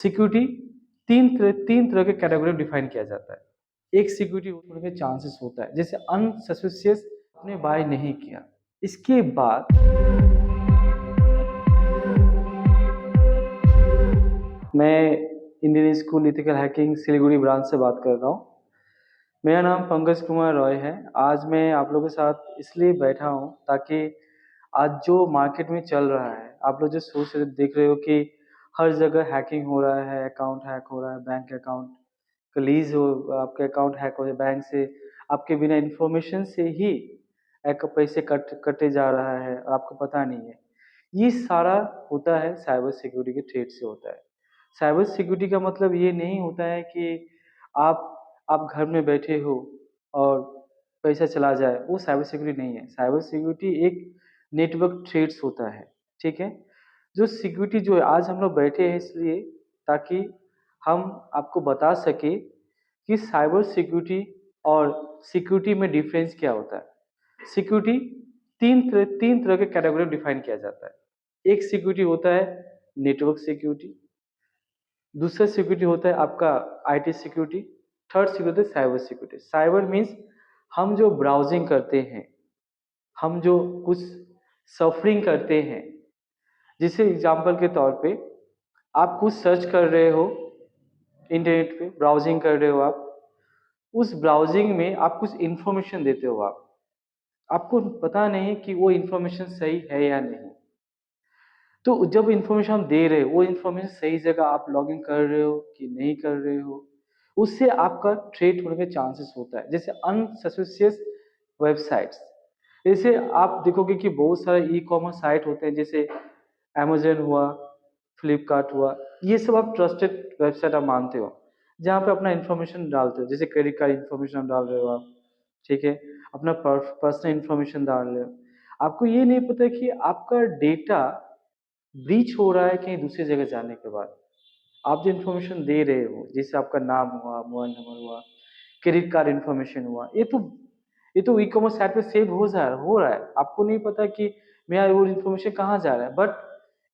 Security तीन तरह के कैटेगरी में डिफाइन किया जाता है। एक सिक्योरिटी होने के चांसेस होता है, जैसे अनसस्पिशियस आपने बाय नहीं किया। इसके बाद मैं Indian school ethical hacking Siliguri branch से बात कर रहा हूँ। मेरा नाम पंकज कुमार रॉय है। आज मैं आप लोगों के साथ इसलिए बैठा हूँ ताकि आज जो मार्केट में चल रहा है, आप लोग जो सोच रहे देख रहे हो कि हर जगह हैकिंग हो रहा है, अकाउंट हैक हो रहा है, बैंक अकाउंट लीज हो, आपके अकाउंट हैक हो जाए बैंक से, आपके बिना इन्फॉर्मेशन से ही एक पैसे कटे जा रहा है और आपको पता नहीं है। ये सारा होता है साइबर सिक्योरिटी के थ्रेट से होता है। साइबर सिक्योरिटी का मतलब ये नहीं होता है कि आप घर में बैठे हो और पैसा चला जाए, वो साइबर सिक्योरिटी नहीं है। साइबर सिक्योरिटी एक नेटवर्क थ्रेट्स होता है, ठीक है। जो सिक्योरिटी जो है, आज हम लोग बैठे हैं इसलिए ताकि हम आपको बता सके कि साइबर सिक्योरिटी और सिक्योरिटी में डिफरेंस क्या होता है। सिक्योरिटी तीन तरह के कैटेगरी में डिफाइन किया जाता है। एक सिक्योरिटी होता है नेटवर्क सिक्योरिटी, दूसरा सिक्योरिटी होता है आपका IT security, third security cyber security. Cyber means हम जो ब्राउजिंग करते हैं, हम जो कुछ सफरिंग करते हैं, जैसे एग्जाम्पल के तौर पे आप कुछ सर्च कर रहे हो इंटरनेट पे, ब्राउजिंग कर रहे हो आप, उस ब्राउजिंग में आप कुछ इन्फॉर्मेशन देते हो, आपको पता नहीं कि वो इन्फॉर्मेशन सही है या नहीं। तो जब इन्फॉर्मेशन हम दे रहे हो, वो इन्फॉर्मेशन सही जगह आप लॉगिन कर रहे हो कि नहीं कर रहे हो, उससे आपका थ्रेट होने के चांसेस होता है। जैसे अनसस्पिशियस वेबसाइट्स, जैसे आप देखोगे कि बहुत सारे ई कॉमर्स साइट होते हैं, जैसे अमेजन हुआ, फ्लिपकार्ट हुआ, ये सब आप ट्रस्टेड वेबसाइट आप मानते हो, जहाँ पे अपना इन्फॉर्मेशन डालते हो, जैसे क्रेडिट कार्ड इन्फॉर्मेशन डाल रहे हो आप, ठीक है, अपना पर्सनल इन्फॉर्मेशन डाल रहे हो। आपको ये नहीं पता कि आपका डेटा ब्रीच हो रहा है कहीं दूसरी जगह जाने के बाद। आप जो इन्फॉर्मेशन दे रहे हो, जैसे आपका नाम हुआ, मोबाइल नंबर हुआ, क्रेडिट कार्ड इन्फॉर्मेशन हुआ, ये तो ई कॉमर्स साइट पे सेव हो रहा है। आपको नहीं पता कि मेरा वो इन्फॉर्मेशन कहाँ जा रहा है, बट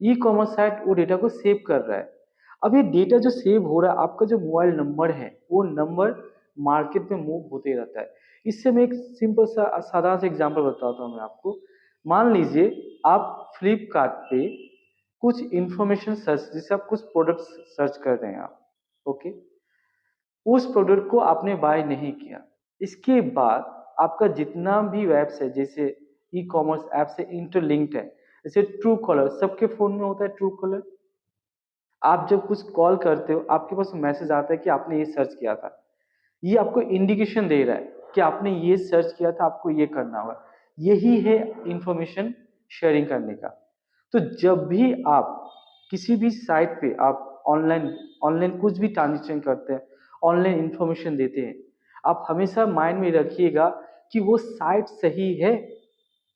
ई कॉमर्स साइट वो डेटा को सेव कर रहा है। अब ये डेटा जो सेव हो रहा है, आपका जो मोबाइल नंबर है, वो नंबर मार्केट में मूव होते रहता है। इससे मैं एक सिंपल सा साधारण सा एग्जांपल बताता हूँ मैं आपको। मान लीजिए आप फ्लिपकार्ट पे कुछ इन्फॉर्मेशन सर्च, जैसे आप कुछ प्रोडक्ट्स सर्च कर रहे हैं आप, ओके, उस प्रोडक्ट को आपने बाय नहीं किया। इसके बाद आपका जितना भी वेब्स है, जैसे ई कॉमर्स ऐप से इंटरलिंक्ड है, जैसे ट्रू कॉलर, सबके फोन में होता है ट्रू कॉलर। आप जब कुछ कॉल करते हो, आपके पास मैसेज आता है कि आपने ये सर्च किया था, ये आपको इंडिकेशन दे रहा है कि आपने ये सर्च किया था, आपको ये करना होगा। यही है इंफॉर्मेशन शेयरिंग करने का। तो जब भी आप किसी भी साइट पे आप ऑनलाइन ऑनलाइन कुछ भी ट्रांजेक्शन करते हैं, ऑनलाइन इंफॉर्मेशन देते हैं, आप हमेशा माइंड में रखिएगा कि वो साइट सही है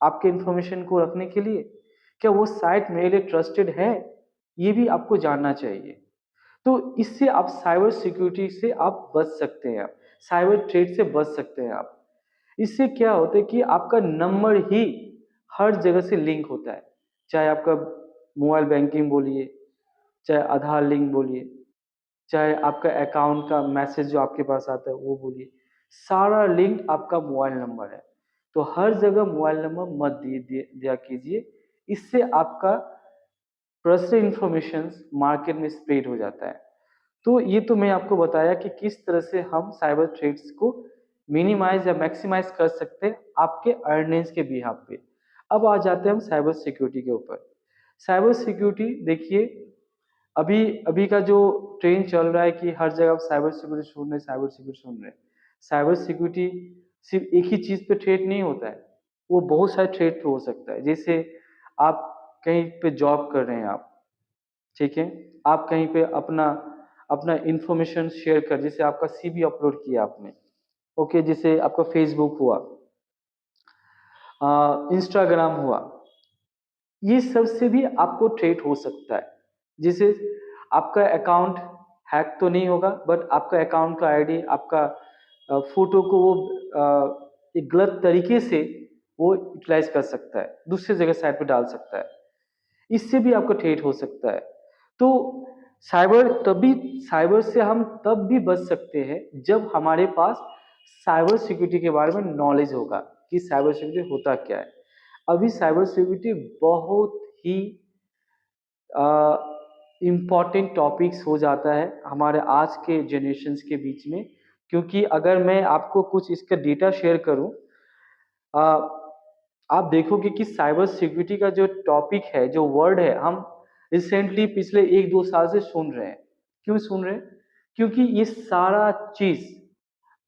आपके इंफॉर्मेशन को रखने के लिए, क्या वो साइट मेरे लिए ट्रस्टेड है, ये भी आपको जानना चाहिए। तो इससे आप साइबर सिक्योरिटी से आप बच सकते हैं, आप साइबर थ्रेट से बच सकते हैं आप। इससे क्या होता है कि आपका नंबर ही हर जगह से लिंक होता है, चाहे आपका मोबाइल बैंकिंग बोलिए, चाहे आधार लिंक बोलिए, चाहे आपका अकाउंट का मैसेज जो आपके पास आता है वो बोलिए, सारा लिंक आपका मोबाइल नंबर है। तो हर जगह मोबाइल नंबर मत दिया कीजिए, इससे आपका पर्सनल इंफॉर्मेशन मार्केट में स्प्रेड हो जाता है। तो ये तो मैं आपको बताया कि किस तरह से हम साइबर थ्रेट्स को मिनिमाइज या मैक्सिमाइज कर सकते हैं आपके अर्निंग्स के बिहाफ पे। अब आ जाते हैं हम साइबर सिक्योरिटी के ऊपर। साइबर सिक्योरिटी देखिए, अभी अभी का जो ट्रेंड चल रहा है कि हर जगह आप साइबर सिक्योरिटी सुन रहे हैं, साइबर सिक्योरिटी सुन रहे हैं। साइबर सिक्योरिटी सिर्फ एक ही चीज़ पे थ्रेट नहीं होता है, वो बहुत सारे थ्रेट पे हो सकता है। जैसे आप कहीं पे जॉब कर रहे हैं आप, ठीक है, आप कहीं पे अपना अपना इंफॉर्मेशन शेयर कर, जैसे आपका सीवी अपलोड किया आपने, ओके, जैसे आपका फेसबुक हुआ, इंस्टाग्राम हुआ, ये सब से भी आपको थ्रेट हो सकता है। जैसे आपका अकाउंट हैक तो नहीं होगा, बट आपका अकाउंट का आईडी, आपका फोटो को वो एक गलत तरीके से वो यूटिलाइज कर सकता है, दूसरी जगह साइट पे डाल सकता है, इससे भी आपको थ्रेट हो सकता है। तो साइबर से हम तब भी बच सकते हैं जब हमारे पास साइबर सिक्योरिटी के बारे में नॉलेज होगा कि साइबर सिक्योरिटी होता क्या है। अभी साइबर सिक्योरिटी बहुत ही इम्पॉर्टेंट टॉपिक्स हो जाता है हमारे आज के जनरेशन्स के बीच में, क्योंकि अगर मैं आपको कुछ इसका डेटा शेयर करूं, आ, आप देखोगे कि साइबर सिक्योरिटी का जो टॉपिक है, जो वर्ड है, हम रिसेंटली पिछले 1-2 साल से सुन रहे हैं। क्यों सुन रहे हैं? क्योंकि ये सारा चीज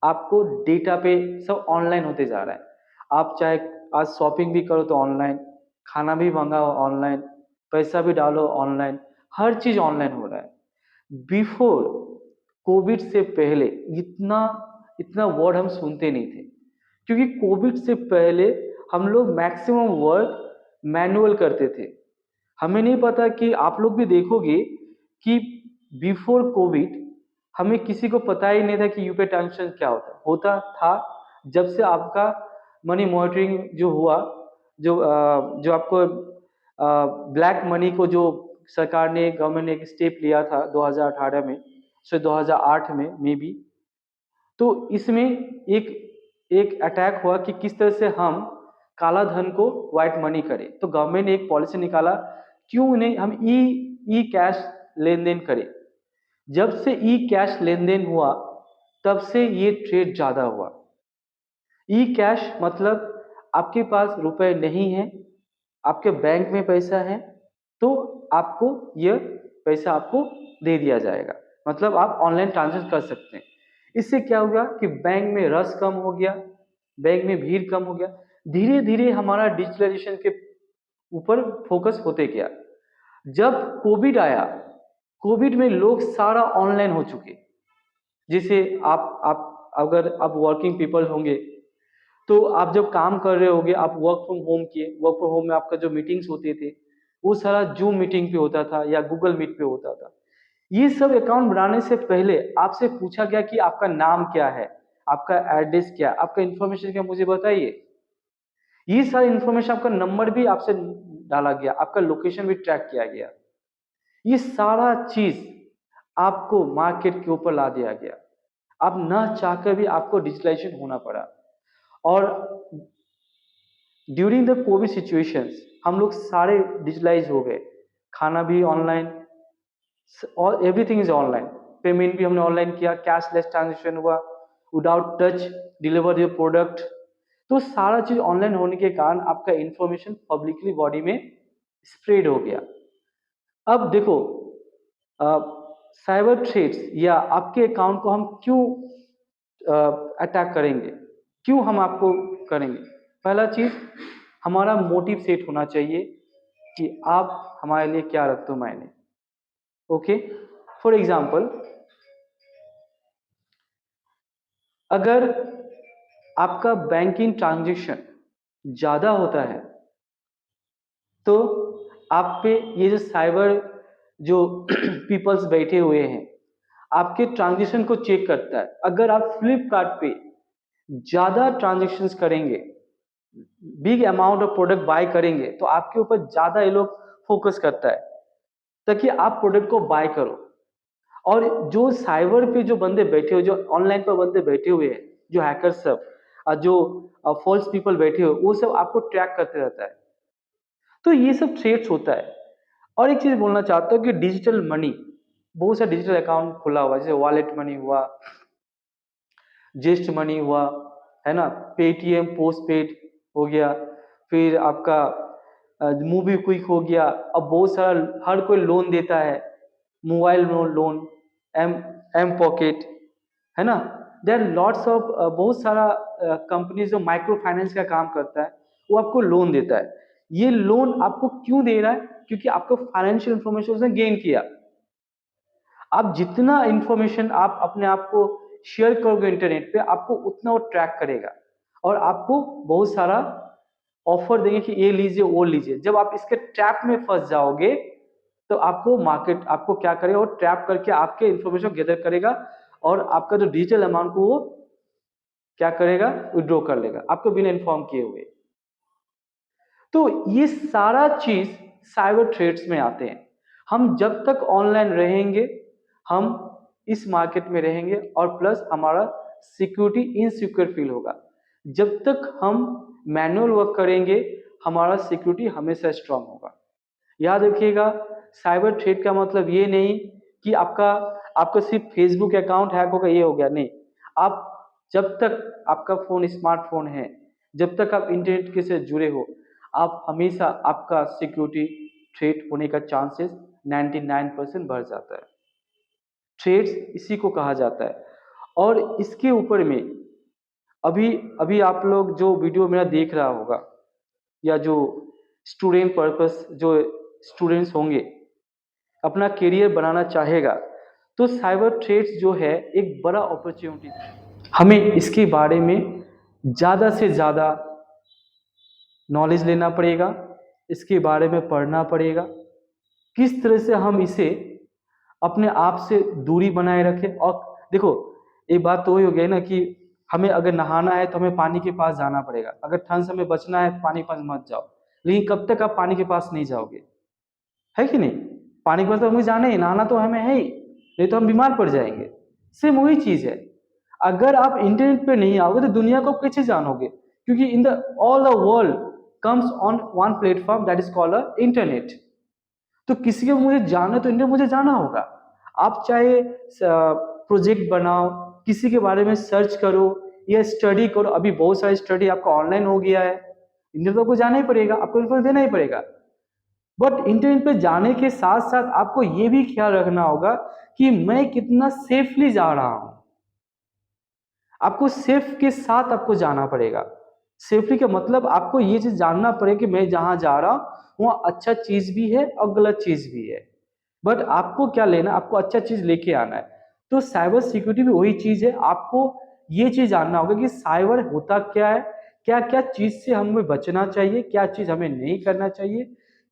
आपको डेटा पे सब ऑनलाइन होते जा रहा है। आप चाहे आज शॉपिंग भी करो तो ऑनलाइन, खाना भी मंगाओ ऑनलाइन, पैसा भी डालो ऑनलाइन, हर चीज ऑनलाइन हो रहा है। बिफोर कोविड से पहले इतना इतना वर्ड हम सुनते नहीं थे, क्योंकि कोविड से पहले हम लोग मैक्सिमम वर्क मैनुअल करते थे। हमें नहीं पता कि आप लोग भी देखोगे कि बिफोर कोविड हमें किसी को पता ही नहीं था कि यूपीआई ट्रांजेक्शन क्या होता था। जब से आपका मनी मॉनिटरिंग जो हुआ, जो आपको ब्लैक मनी को जो सरकार ने, गवर्नमेंट ने एक स्टेप लिया था 2018 में से 2008 में मे बी, तो इसमें एक एक अटैक हुआ कि किस तरह से हम काला धन को व्हाइट मनी करें। तो गवर्नमेंट ने एक पॉलिसी निकाला, क्यों नहीं हम ई ई कैश लेन देन करें। जब से ई कैश लेन देन हुआ तब से ये ट्रेड ज्यादा हुआ। ई कैश मतलब आपके पास रुपए नहीं है, आपके बैंक में पैसा है, तो आपको यह पैसा आपको दे दिया जाएगा, मतलब आप ऑनलाइन ट्रांजेक्शन कर सकते हैं। इससे क्या हुआ कि बैंक में रश कम हो गया, बैंक में भीड़ कम हो गया। धीरे धीरे हमारा डिजिटलाइजेशन के ऊपर फोकस होते गया। जब कोविड आया, कोविड में लोग सारा ऑनलाइन हो चुके। जैसे आप अगर आप वर्किंग पीपल होंगे तो आप जब काम कर रहे होगे, आप वर्क फ्रॉम होम किए, वर्क फ्रॉम होम में आपका जो मीटिंग्स होते थे वो सारा जूम मीटिंग पे होता था या गूगल मीट पे होता था। ये सब अकाउंट बनाने से पहले आपसे पूछा गया कि आपका नाम क्या है, आपका एड्रेस क्या, आपका इंफॉर्मेशन क्या, मुझे बताइए। ये सारी इंफॉर्मेशन, आपका नंबर भी आपसे डाला गया, आपका लोकेशन भी ट्रैक किया गया। ये सारा चीज आपको मार्केट के ऊपर ला दिया गया। आप न चाहकर भी आपको डिजिटलाइजेशन होना पड़ा। और ड्यूरिंग द कोविड सिचुएशंस हम लोग सारे डिजिटलाइज हो गए। खाना भी ऑनलाइन, और एवरीथिंग इज ऑनलाइन। पेमेंट भी हमने ऑनलाइन किया, कैशलेस ट्रांजेक्शन हुआ, without touch deliver your product. तो सारा चीज ऑनलाइन होने के कारण आपका इंफॉर्मेशन पब्लिकली बॉडी में स्प्रेड हो गया। अब देखो, साइबर थ्रेट्स या आपके अकाउंट को हम क्यों अटैक करेंगे, क्यों हम आपको करेंगे? पहला चीज, हमारा मोटिव सेट होना चाहिए कि आप हमारे लिए क्या रखते हो मायने। ओके, फॉर एग्जाम्पल, अगर आपका बैंकिंग ट्रांजेक्शन ज्यादा होता है तो आप पे ये जो साइबर जो पीपल्स बैठे हुए हैं आपके ट्रांजेक्शन को चेक करता है। अगर आप फ्लिपकार्ट पे ज्यादा ट्रांजेक्शन्स करेंगे, big amount of product buy करेंगे, तो आपके ऊपर ज्यादा ये लोग फोकस करता है ताकि आप प्रोडक्ट को बाय करो। और जो साइबर पे जो बंदे बैठे हुए, जो ऑनलाइन पर बंदे बैठे हुए हैं, जो हैकर्स सब, जो फॉल्स पीपल बैठे हुए, वो सब आपको ट्रैक करते रहता है। तो ये सब थ्रेट्स होता है। और एक चीज बोलना चाहता हूँ कि डिजिटल मनी, बहुत सा डिजिटल अकाउंट खुला हुआ है, जैसे वॉलेट मनी हुआ, जेस्ट मनी हुआ, है ना, पेटीएम पोस्ट पेड हो गया, फिर आपका मूवी क्विक हो गया। अब बहुत सारा हर कोई लोन देता है, mobile loan, M M pocket, है ना। देयर लॉट्स ऑफ बहुत सारा कंपनी जो माइक्रो फाइनेंस का काम करता है वो आपको लोन देता है। ये लोन आपको क्यों दे रहा है? क्योंकि आपको फाइनेंशियल इंफॉर्मेशन उसने गेन किया। आप जितना इंफॉर्मेशन आप अपने आप को शेयर करोगे इंटरनेट पे, आपको उतना वो ट्रैक करेगा और आपको बहुत सारा ऑफर देंगे कि ये लीजिए वो लीजिए। जब आप इसके ट्रैप में फंस जाओगे तो आपको मार्केट आपको क्या करेगा, वो ट्रैप करके आपके इंफॉर्मेशन गैदर करेगा और आपका जो डिजिटल अमाउंट को वो क्या करेगा, विड्रॉ कर लेगा आपको बिना इन्फॉर्म किए हुए। तो ये सारा चीज साइबर थ्रेट्स में आते हैं। हम जब तक ऑनलाइन रहेंगे हम इस मार्केट में रहेंगे और प्लस हमारा सिक्योरिटी इनसिक्योर फील होगा। जब तक हम मैनुअल वर्क करेंगे हमारा सिक्योरिटी हमेशा स्ट्रांग होगा। याद रखिएगा, साइबर थ्रेट का मतलब ये नहीं कि आपका आपका सिर्फ फेसबुक अकाउंट हैक होगा ये हो गया, नहीं। आप जब तक आपका फोन स्मार्टफोन है, जब तक आप इंटरनेट के से जुड़े हो, आप हमेशा आपका सिक्योरिटी थ्रेट होने का चांसेस 99% बढ़ जाता है। थ्रेट्स इसी को कहा जाता है। और इसके ऊपर में अभी अभी आप लोग जो वीडियो मेरा देख रहा होगा या जो स्टूडेंट पर्पस जो स्टूडेंट्स होंगे अपना करियर बनाना चाहेगा, तो साइबर थ्रेट्स जो है एक बड़ा अपॉर्चुनिटी है। हमें इसके बारे में ज़्यादा से ज़्यादा नॉलेज लेना पड़ेगा, इसके बारे में पढ़ना पड़ेगा, किस तरह से हम इसे अपने आप से दूरी बनाए रखें। और देखो, एक बात तो वही हो गई ना कि हमें अगर नहाना है तो हमें पानी के पास जाना पड़ेगा, अगर ठंड से हमें बचना है तो पानी के पास मत जाओ। लेकिन कब तक आप पानी के पास नहीं जाओगे, है कि नहीं? पानी के पास तो हमें जाना ही, नहाना तो हमें है ही, नहीं तो हम बीमार पड़ जाएंगे। सेम वही चीज है, अगर आप इंटरनेट पे नहीं आओगे तो दुनिया को कैसे जानोगे? क्योंकि in the all the world comes on one platform that is called a internet. तो किसी को मुझे जाना तो इंटरनेट मुझे जाना होगा। आप चाहे प्रोजेक्ट बनाओ, किसी के बारे में सर्च करो या स्टडी करो, अभी बहुत सारी स्टडी आपका ऑनलाइन हो गया है, इंटरनेट तो आपको जाना ही पड़ेगा, आपको इन्फॉर्मेशन देना ही पड़ेगा। बट इंटरनेट पे जाने के साथ साथ आपको ये भी ख्याल रखना होगा कि मैं कितना सेफली जा रहा हूं। आपको सेफ के साथ आपको जाना पड़ेगा। सेफ्टी का मतलब आपको ये चीज जानना पड़ेगा कि मैं जहां जा रहा हूं वहां अच्छा चीज भी है और गलत चीज भी है। बट आपको क्या लेना, आपको अच्छा चीज लेके आना है। तो साइबर सिक्योरिटी भी वही चीज है, आपको ये चीज जानना होगा कि साइबर होता क्या है, क्या क्या चीज से हमें बचना चाहिए, क्या चीज हमें नहीं करना चाहिए,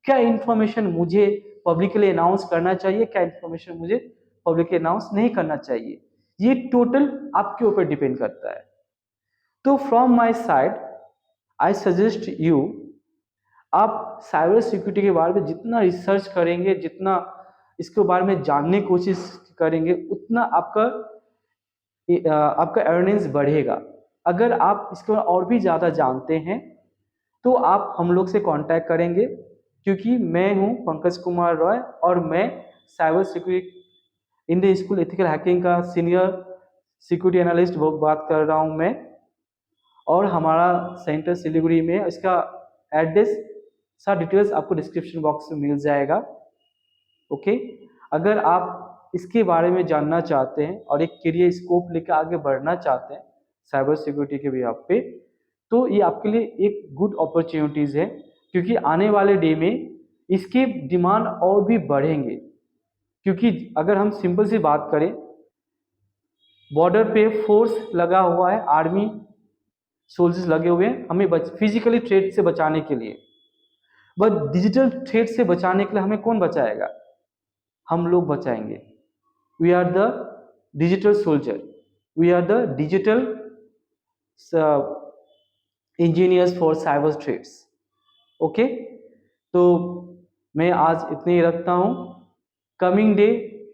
क्या इंफॉर्मेशन मुझे पब्लिकली अनाउंस करना चाहिए, क्या इंफॉर्मेशन मुझे पब्लिकली अनाउंस नहीं करना चाहिए। ये टोटल आपके ऊपर डिपेंड करता है। तो from my side I suggest you, आप साइबर सिक्योरिटी के बारे में जितना रिसर्च करेंगे, जितना इसके बारे में जानने की कोशिश करेंगे, उतना आपका अर्निंग्स बढ़ेगा। अगर आप इसके बारे में और भी ज़्यादा जानते हैं तो आप हम लोग से कांटेक्ट करेंगे, क्योंकि मैं हूं पंकज कुमार रॉय और मैं cyber security Indian school ethical hacking का सीनियर सिक्योरिटी एनालिस्ट वो बात कर रहा हूं मैं। और हमारा सेंटर सिलीगुड़ी में है, इसका एड्रेस सारा डिटेल्स आपको डिस्क्रिप्शन बॉक्स में मिल जाएगा। ओके, अगर आप इसके बारे में जानना चाहते हैं और एक करियर स्कोप लेकर आगे बढ़ना चाहते हैं साइबर सिक्योरिटी के भी आप पे, तो ये आपके लिए एक गुड अपॉर्चुनिटीज़ है, क्योंकि आने वाले डे में इसके डिमांड और भी बढ़ेंगे। क्योंकि अगर हम सिंपल सी बात करें, बॉर्डर पे फोर्स लगा हुआ है, आर्मी सोल्जर्स लगे हुए हैं हमें फिजिकली थ्रेट से बचाने के लिए। बट डिजिटल थ्रेट से बचाने के लिए हमें कौन बचाएगा? हम लोग बचाएंगे। We are the digital soldier, we are the digital engineers for cyber threats. Okay, तो मैं आज इतने ही रखता हूँ। कमिंग डे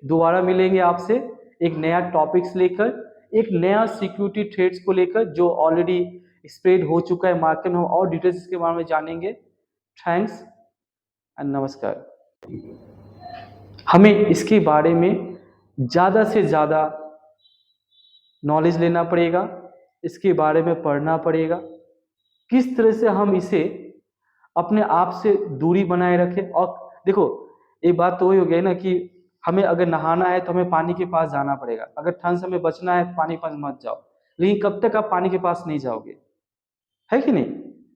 दोबारा मिलेंगे आपसे एक नया टॉपिक्स लेकर, एक नया सिक्योरिटी थ्रेट्स को लेकर जो ऑलरेडी स्प्रेड हो चुका है मार्केट में, और डिटेल्स इसके बारे में जानेंगे। थैंक्स एंड नमस्कार। हमें इसके बारे में ज़्यादा से ज़्यादा नॉलेज लेना पड़ेगा, इसके बारे में पढ़ना पड़ेगा, किस तरह से हम इसे अपने आप से दूरी बनाए रखें। और देखो, एक बात तो वही हो गई ना कि हमें अगर नहाना है तो हमें पानी के पास जाना पड़ेगा, अगर ठंड से हमें बचना है तो पानी के पास मत जाओ। लेकिन कब तक आप पानी के पास नहीं जाओगे, है कि नहीं?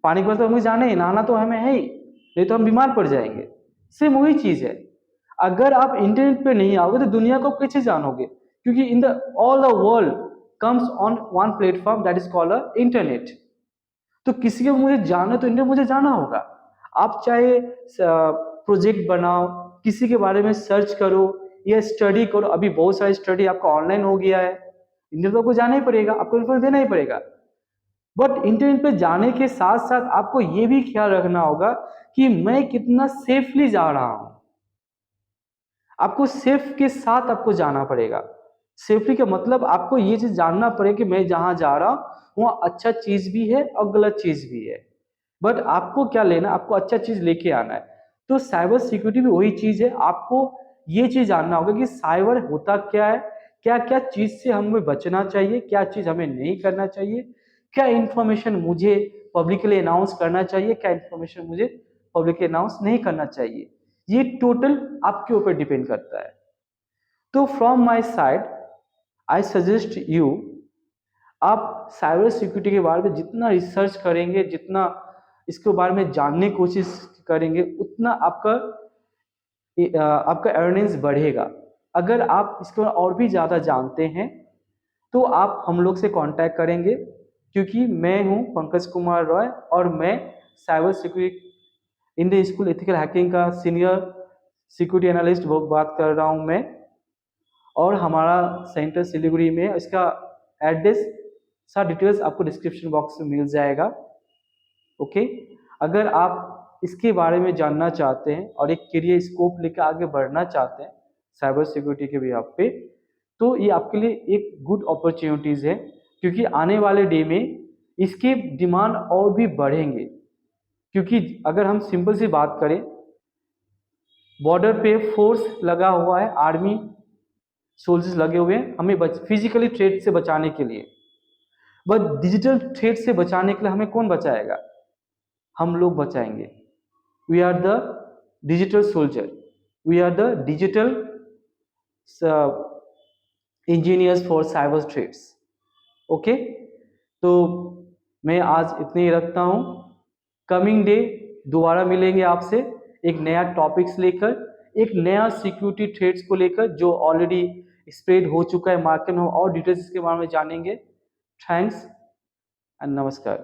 पानी के पास तो हमें जाना ही, नहाना तो हमें है ही, नहीं तो हम बीमार पड़ जाएंगे। सेम वही चीज है, अगर आप इंटरनेट पे नहीं आओगे तो दुनिया को कैसे जानोगे? क्योंकि in the all the world comes on one platform that is called a internet. तो किसी को मुझे जाना तो इंटरनेट मुझे जाना होगा। आप चाहे प्रोजेक्ट बनाओ, किसी के बारे में सर्च करो या स्टडी करो, अभी बहुत सारी स्टडी आपका ऑनलाइन हो गया है, इंटरनेट तो आपको जाना ही पड़ेगा, आपको इन्फॉर्मेशन देना ही पड़ेगा। बट इंटरनेट पे जाने के साथ साथ आपको ये भी ख्याल रखना होगा कि मैं कितना सेफली जा रहा हूं। आपको सेफ के साथ आपको जाना पड़ेगा। सेफ्टी का मतलब आपको ये चीज जानना पड़ेगा कि मैं जहां जा रहा हूं वहाँ अच्छा चीज भी है और गलत चीज भी है, बट आपको क्या लेना, आपको अच्छा चीज लेके आना है। तो साइबर सिक्योरिटी भी वही चीज है, आपको ये चीज जानना होगा कि साइबर होता क्या है, क्या क्या चीज से हमें बचना चाहिए, क्या चीज हमें नहीं करना चाहिए, क्या इंफॉर्मेशन मुझे पब्लिकली अनाउंस करना चाहिए, क्या इंफॉर्मेशन मुझे पब्लिकली अनाउंस नहीं करना चाहिए। ये टोटल आपके ऊपर डिपेंड करता है। तो from my side I suggest you, आप साइबर सिक्योरिटी के बारे में जितना रिसर्च करेंगे, जितना इसके बारे में जानने की कोशिश करेंगे, उतना आपका अर्निंग्स बढ़ेगा। अगर आप इसके बारे में और भी ज़्यादा जानते हैं तो आप हम लोग से कांटेक्ट करेंगे, क्योंकि मैं हूं पंकज कुमार रॉय और मैं cyber security Indian school ethical hacking का सीनियर सिक्योरिटी एनालिस्ट बात कर रहा हूं मैं। और हमारा सेंटर सिलीगुड़ी में है, इसका एड्रेस सारा डिटेल्स आपको डिस्क्रिप्शन बॉक्स में मिल जाएगा। ओके, अगर आप इसके बारे में जानना चाहते हैं और एक करियर स्कोप लेकर आगे बढ़ना चाहते हैं साइबर सिक्योरिटी के भी आप पे, तो ये आपके लिए एक गुड अपॉर्चुनिटीज है, क्योंकि आने वाले डे में इसके डिमांड और भी बढ़ेंगे। क्योंकि अगर हम सिंपल सी बात करें, बॉर्डर पे फोर्स लगा हुआ है, आर्मी सोल्जर्स लगे हुए हैं हमें फिजिकली थ्रेट से बचाने के लिए, बट डिजिटल थ्रेट से बचाने के लिए हमें कौन बचाएगा, हम लोग बचाएंगे। We are the digital soldier, we are the digital engineers for cyber threats. Okay, तो मैं आज इतने ही रखता हूं। कमिंग डे दोबारा मिलेंगे आपसे एक नया टॉपिक्स लेकर, एक नया सिक्योरिटी थ्रेट्स को लेकर जो ऑलरेडी स्प्रेड हो चुका है मार्केट में, और डिटेल्स इसके बारे में जानेंगे। थैंक्स एंड नमस्कार।